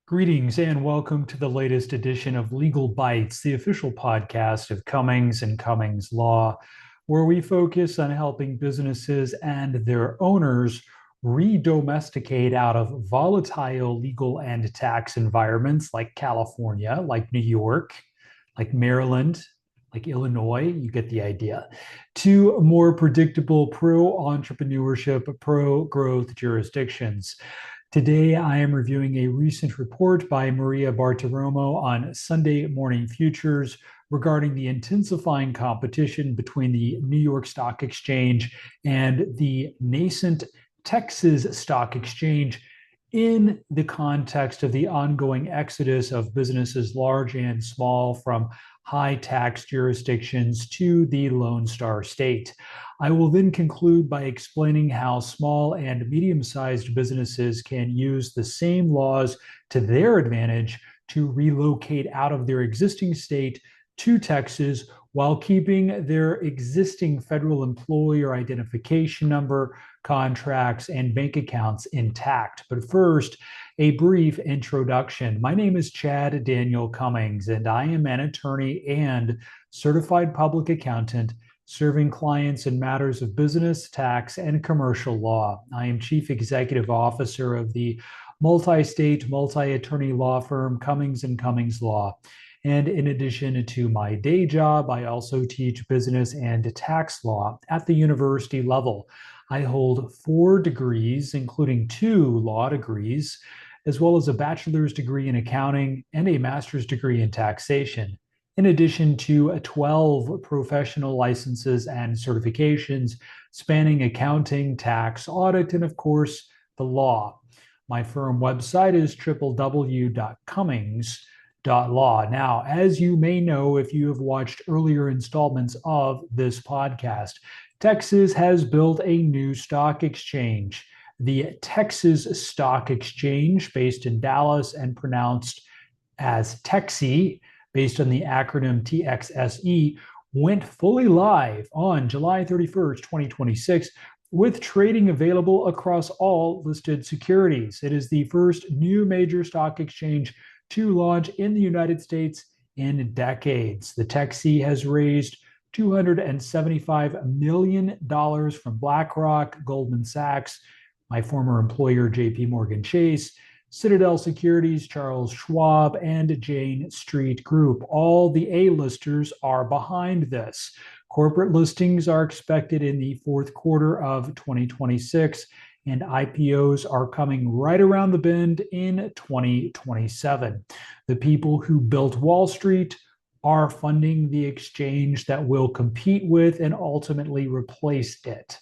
Greetings and welcome to the latest edition of Legal Bites, the official podcast of Cummings and Cummings Law, where we focus on helping businesses and their owners re-domesticate out of volatile legal and tax environments like California, like New York, like Maryland, like Illinois, you get the idea, to more predictable pro-entrepreneurship, pro-growth jurisdictions. Today, I am reviewing a recent report by Maria Bartiromo on Sunday Morning Futures regarding the intensifying competition between the New York Stock Exchange and the nascent Texas Stock Exchange in the context of the ongoing exodus of businesses large and small from high tax jurisdictions to the Lone Star State. I will then conclude by explaining how small and medium-sized businesses can use the same laws to their advantage to relocate out of their existing state to Texas while keeping their existing federal employer identification number, contracts, and bank accounts intact. But first, a brief introduction. My name is Chad Daniel Cummings, and I am an attorney and certified public accountant serving clients in matters of business, tax, and commercial law. I am Chief Executive Officer of the multi-state, multi-attorney law firm Cummings and Cummings Law. And in addition to my day job, I also teach business and tax law at the university level. I hold 4 degrees, including 2 law degrees, as well as a bachelor's degree in accounting and a master's degree in taxation, in addition to 12 professional licenses and certifications spanning accounting, tax, audit, and of course, the law. My firm website is www.cummings.law. Now, as you may know, if you have watched earlier installments of this podcast, Texas has built a new stock exchange, the Texas Stock Exchange, based in Dallas and pronounced as TXE, based on the acronym TXSE, went fully live on July 31st, 2026, with trading available across all listed securities. It is the first new major stock exchange to launch in the United States in decades. The TXE has raised $275 million from BlackRock, Goldman Sachs, my former employer, JP Morgan Chase, Citadel Securities, Charles Schwab, and Jane Street Group. All the A-listers are behind this. Corporate listings are expected in the fourth quarter of 2026, and IPOs are coming right around the bend in 2027. The people who built Wall Street are funding the exchange that will compete with and ultimately replace it.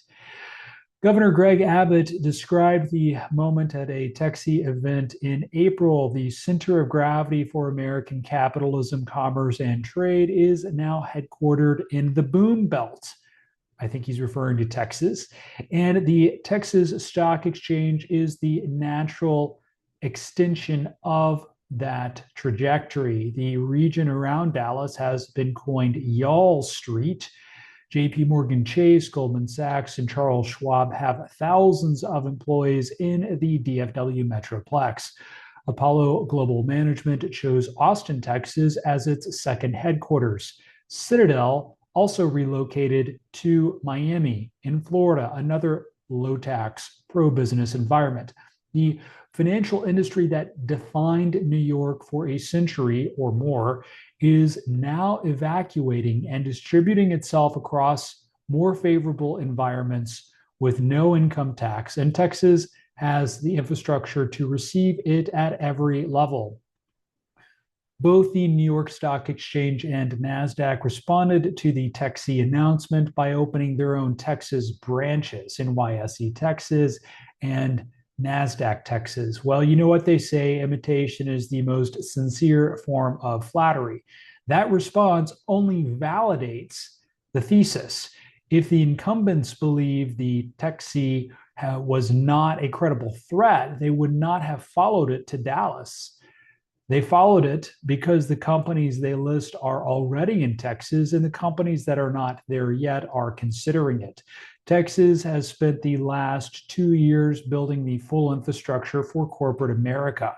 Governor Greg Abbott described the moment at a TXE event in April. The center of gravity for American capitalism, commerce, and trade is now headquartered in the Boom Belt. I think he's referring to Texas. And the Texas Stock Exchange is the natural extension of that trajectory. The region around Dallas has been coined Y'all Street. JP Morgan Chase, Goldman Sachs, and Charles Schwab have thousands of employees in the DFW Metroplex. Apollo Global Management chose Austin, Texas as its second headquarters. Citadel also relocated to Miami in Florida, another low-tax, pro-business environment. The financial industry that defined New York for a century or more is now evacuating and distributing itself across more favorable environments with no income tax, and Texas has the infrastructure to receive it at every level. Both the New York Stock Exchange and NASDAQ responded to the TXE announcement by opening their own Texas branches, NYSE Texas and NASDAQ Texas. Well, you know what they say, imitation is the most sincere form of flattery. That response only validates the thesis. If the incumbents believe the TXE was not a credible threat, they would not have followed it to Dallas. They followed it because the companies they list are already in Texas, and the companies that are not there yet are considering it. Texas has spent the last 2 years building the full infrastructure for corporate America.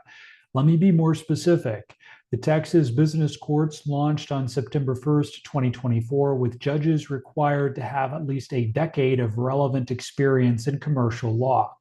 Let me be more specific. The Texas business courts launched on September 1st, 2024, with judges required to have at least a decade of relevant experience in commercial law.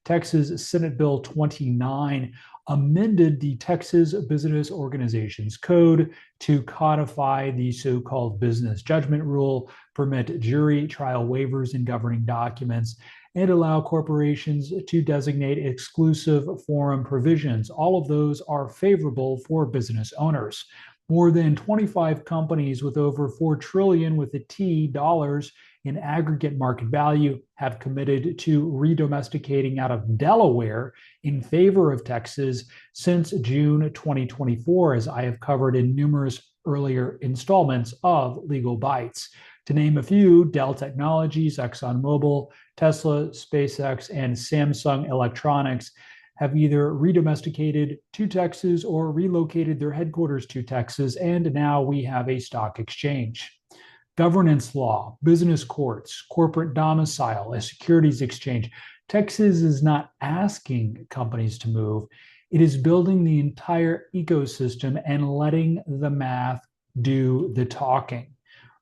Texas Senate Bill 29 amended the Texas Business Organizations Code to codify the so-called business judgment rule, permit jury trial waivers in governing documents, and allow corporations to designate exclusive forum provisions. All of those are favorable for business owners. More than 25 companies with over $4 trillion with a T dollars in aggregate market value have committed to redomesticating out of Delaware in favor of Texas since June 2024, as I have covered in numerous earlier installments of Legal Bites. To name a few, Dell Technologies, ExxonMobil, Tesla, SpaceX, and Samsung Electronics have either redomesticated to Texas or relocated their headquarters to Texas, and now we have a stock exchange. Governance law, business courts, corporate domicile, a securities exchange. Texas is not asking companies to move. It is building the entire ecosystem and letting the math do the talking.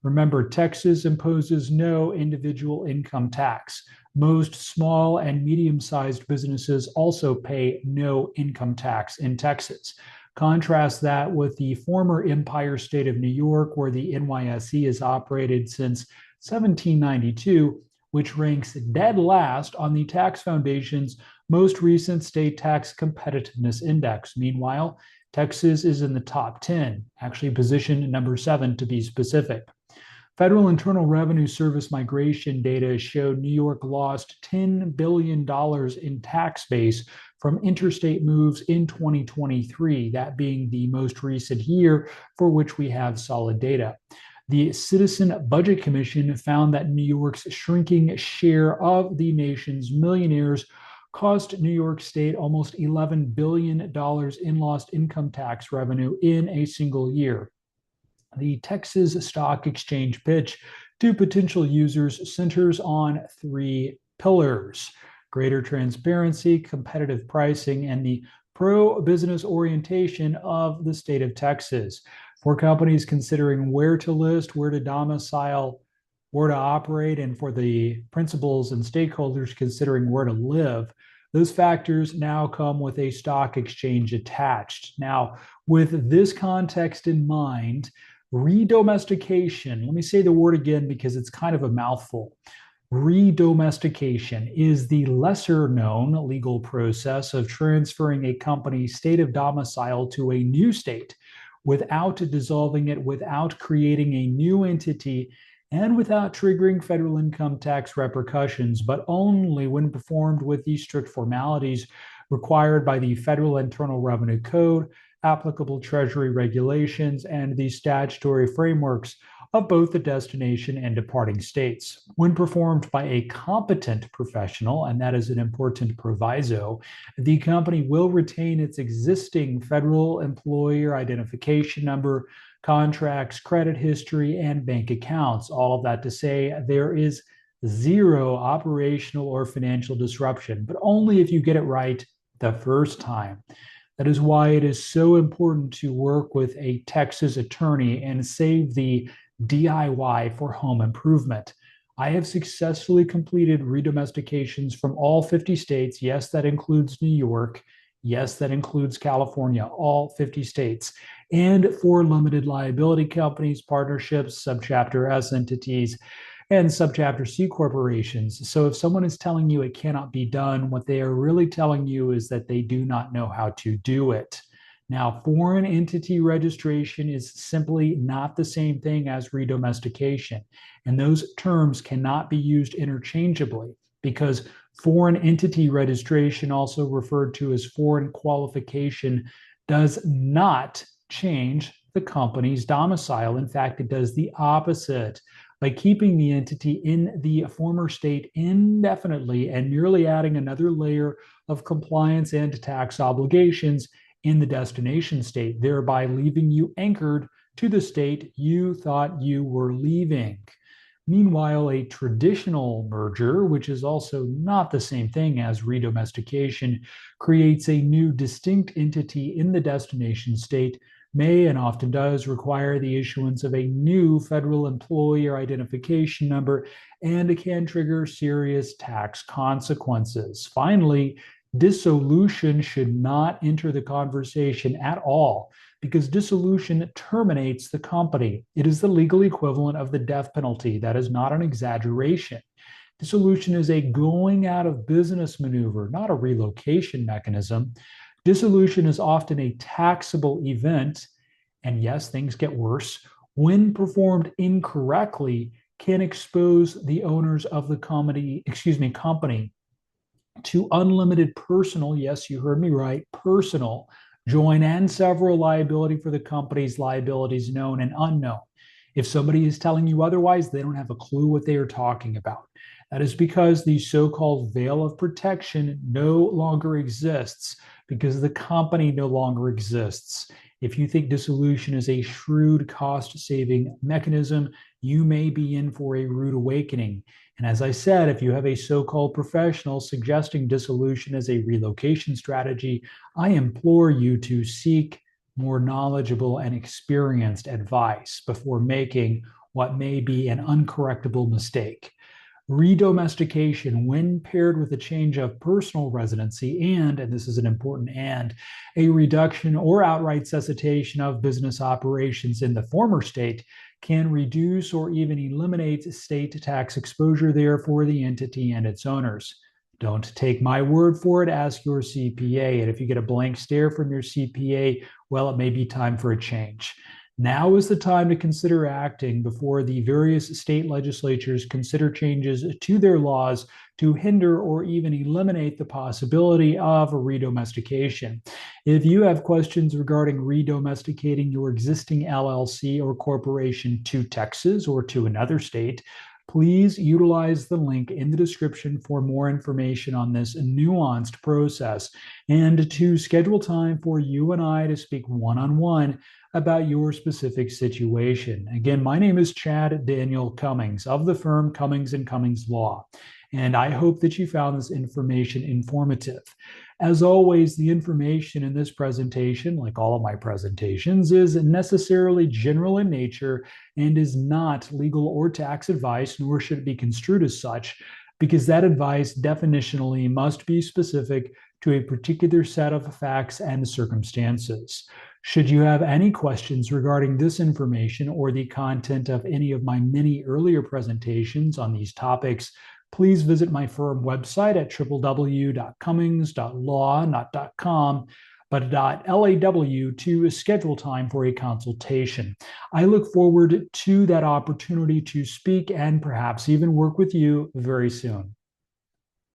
Remember, Texas imposes no individual income tax. Most small and medium-sized businesses also pay no income tax in Texas. Contrast that with the former Empire State of New York, where the NYSE has operated since 1792, which ranks dead last on the Tax Foundation's most recent state tax competitiveness index. Meanwhile, Texas is in the top 10, actually positioned number 7 to be specific. Federal Internal Revenue Service migration data showed New York lost $10 billion in tax base from interstate moves in 2023, that being the most recent year for which we have solid data. The Citizen Budget Commission found that New York's shrinking share of the nation's millionaires cost New York State almost $11 billion in lost income tax revenue in a single year. The Texas Stock Exchange pitch to potential users centers on 3 pillars: greater transparency, competitive pricing, and the pro-business orientation of the state of Texas. For companies considering where to list, where to domicile, where to operate, and for the principals and stakeholders considering where to live, those factors now come with a stock exchange attached. Now, with this context in mind, redomestication, let me say the word again because it's kind of a mouthful. Redomestication is the lesser known legal process of transferring a company's state of domicile to a new state without dissolving it, without creating a new entity, and without triggering federal income tax repercussions, but only when performed with the strict formalities required by the Federal Internal Revenue Code, applicable Treasury regulations, and the statutory frameworks of both the destination and departing states. When performed by a competent professional, and that is an important proviso, the company will retain its existing federal employer identification number, contracts, credit history, and bank accounts. All of that to say there is zero operational or financial disruption, but only if you get it right the first time. That is why it is so important to work with a Texas attorney and save the DIY for home improvement. I have successfully completed redomestications from all 50 states. Yes, that includes New York. Yes, that includes California, all 50 states. And for limited liability companies, partnerships, subchapter S entities, and subchapter C corporations. So if someone is telling you it cannot be done, what they are really telling you is that they do not know how to do it. Now, foreign entity registration is simply not the same thing as redomestication, and those terms cannot be used interchangeably because foreign entity registration, also referred to as foreign qualification, does not change the company's domicile. In fact, it does the opposite. By keeping the entity in the former state indefinitely and merely adding another layer of compliance and tax obligations in the destination state, thereby leaving you anchored to the state you thought you were leaving. Meanwhile, a traditional merger, which is also not the same thing as redomestication, creates a new distinct entity in the destination state, may and often does require the issuance of a new federal employer identification number and can trigger serious tax consequences. Finally, dissolution should not enter the conversation at all because dissolution terminates the company. It is the legal equivalent of the death penalty. That is not an exaggeration. Dissolution is a going out of business maneuver, not a relocation mechanism. Dissolution is often a taxable event, and yes, things get worse. When performed incorrectly, can expose the owners of the company to unlimited personal, yes, you heard me right, personal, joint and several liability for the company's liabilities known and unknown. If somebody is telling you otherwise, they don't have a clue what they are talking about. That is because the so-called veil of protection no longer exists because the company no longer exists. If you think dissolution is a shrewd cost-saving mechanism, you may be in for a rude awakening. And as I said, if you have a so-called professional suggesting dissolution as a relocation strategy, I implore you to seek more knowledgeable and experienced advice before making what may be an uncorrectable mistake. Redomestication, when paired with a change of personal residency and this is an important and, a reduction or outright cessation of business operations in the former state, can reduce or even eliminate state tax exposure there for the entity and its owners. Don't take my word for it, ask your CPA. And if you get a blank stare from your CPA, well, it may be time for a change. Now is the time to consider acting before the various state legislatures consider changes to their laws to hinder or even eliminate the possibility of redomestication. If you have questions regarding redomesticating your existing LLC or corporation to Texas or to another state, please utilize the link in the description for more information on this nuanced process and to schedule time for you and I to speak one-on-one about your specific situation. Again, my name is Chad Daniel Cummings of the firm Cummings & Cummings Law, and I hope that you found this information informative. As always, the information in this presentation, like all of my presentations, is necessarily general in nature and is not legal or tax advice, nor should it be construed as such, because that advice definitionally must be specific to a particular set of facts and circumstances. Should you have any questions regarding this information or the content of any of my many earlier presentations on these topics, please visit my firm website at www.cummings.law, not .com, but .law to schedule time for a consultation. I look forward to that opportunity to speak and perhaps even work with you very soon.